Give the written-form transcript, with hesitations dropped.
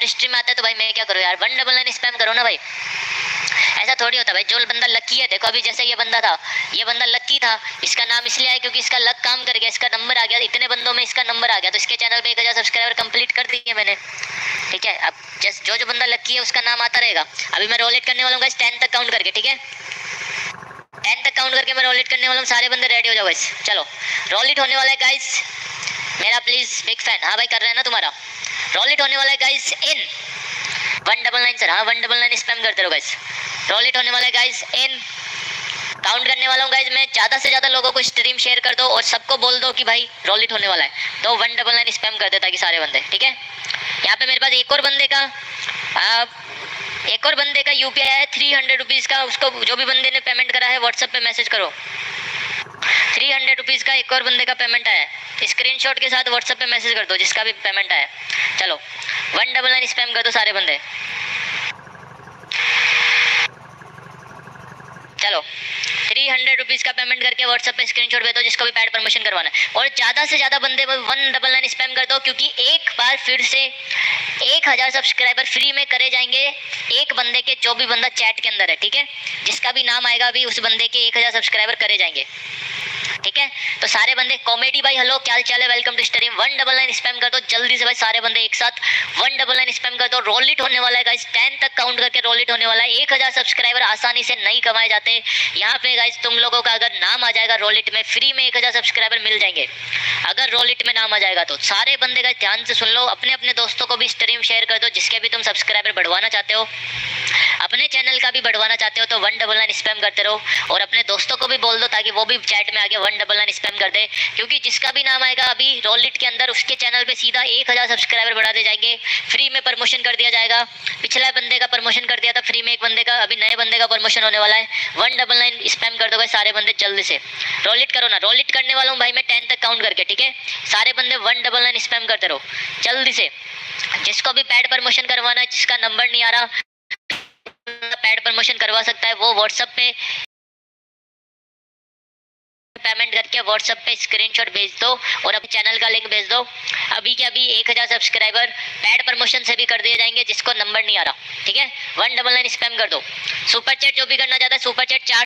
चार स्ट्रीम आता है तो भाई मैं क्या करूँ यार, 199 स्पैम करो ना भाई। ऐसा थोड़ी होता भाई, जो बंदा लकी है, देखो अभी जैसे ये बंदा था, ये बंदा लकी था, इसका नाम इसलिए आया क्योंकि इसका लक काम कर गया, इसका नंबर आ गया, इतने बंदों में इसका नंबर आ गया, तो इसके चैनल पे 1000 सब्सक्राइबर कंप्लीट कर दिए मैंने। ठीक है, अब जो जो बंदा लकी है उसका नाम आता रहेगा। अभी मैं रोलेट करने वाला हूँ गाइस 10 तक काउंट करके, ठीक है 10 तक काउंट करके मैं रोलेट करने वाला हूँ, सारे बंदे रेडी हो जाओ गाइस। चलो रोलेट होने वाला है गाइस मेरा, प्लीज बिग फैन, हाँ भाई कर रहे हैं ना तुम्हारा। रोलेट होने वाला है गाइस इन 199 सर, हाँ 199 स्पैम करते रहो गाइस। रोलेट होने वाला है गाइस इन, काउंट करने वाला हूँ गाइस मैं, ज़्यादा से ज़्यादा लोगों को स्ट्रीम शेयर कर दो और सबको बोल दो कि भाई रोलेट होने वाला है, तो 199 स्पैम कर दे ताकि सारे बंदे, ठीक है। यहाँ पे मेरे पास एक और बंदे का यूपीआई है 300 रुपीज़ का, उसको जो भी बंदे ने पेमेंट करा है व्हाट्सएप पे मैसेज करो। 300 रुपीज़ का एक और बंदे का पेमेंट आया है, स्क्रीनशॉट के साथ व्हाट्सएप पे मैसेज कर दो जिसका भी पेमेंट आया। चलो 199 स्पैम कर दो सारे बंदे। चलो 300 रुपीज़ का पेमेंट करके व्हाट्सएप पे स्क्रीनशॉट भेज दो जिसको भी पैड प्रमोशन करवाना है, और ज़्यादा से ज़्यादा बंदे 199 स्पैम कर दो, क्योंकि एक बार फिर से 1000 सब्सक्राइबर फ्री में करे जाएंगे एक बंदे के, जो भी बंदा चैट के अंदर है, ठीक है, जिसका भी नाम आएगा अभी उस बंदे के 1000 सब्सक्राइबर करे जाएंगे, ठीक है। तो सारे बंदे कॉमेडी भाई हेलो क्या चाल है, वेलकम टू स्ट्रीम, 199 स्पैम कर दो जल्दी से भाई, सारे बंदे एक साथ 199 स्पैम कर दो। रोलिट होने वाला है गाइस 10 तक काउंट करके रोलिट होने वाला है, 1000 सब्सक्राइबर आसानी से नहीं कमाए जाते यहाँ पे गाइस। तुम लोगों का अगर नाम आ जाएगा रोलिट में, फ्री में 1000 सब्सक्राइबर मिल जाएंगे अगर रोलिट में नाम आ जाएगा तो। सारे बंदे गाइस ध्यान से सुन लो, अपने अपने दोस्तों को भी स्ट्रीम शेयर कर दो, जिसके भी तुम सब्सक्राइबर बढ़वाना चाहते हो, अपने चैनल का भी बढ़वाना चाहते हो तो 199 स्पैम करते रहो, और अपने दोस्तों को भी बोल दो ताकि वो भी चैट में आके 199 स्पैम कर दे, क्योंकि जिसका भी नाम आएगा अभी रोलिट के अंदर उसके चैनल पे सीधा 1000 सब्सक्राइबर बढ़ा दे जाएंगे, फ्री में प्रमोशन कर दिया जाएगा। पिछला बंदे का प्रमोशन कर दिया था फ्री में एक बंदे का, अभी नए बंदे का प्रमोशन होने वाला है। 199 स्पैम कर दो भाई सारे बंदे जल्दी से, रोलिट करो ना। रोलिट करने वाला हूँ भाई मैं 10 तक काउंट करके, ठीक है, सारे बंदे 199 स्पैम करते रहो जल्दी से। जिसको भी पैड प्रमोशन करवाना है, जिसका नंबर नहीं आ रहा पैड प्रमोशन करवा सकता है, वो व्हाट्सएप पे पेमेंट करके व्हाट्सएप पे स्क्रीनशॉट भेज दो और अपने चैनल का लिंक भेज दो। अभी के अभी 1000 सब्सक्राइबर पैड प्रमोशन से भी कर दिए जाएंगे जिसको नंबर नहीं आ रहा, ठीक है। 199 स्पैम कर दो। सुपर चैट जो भी करना चाहता है सुपर चैट 4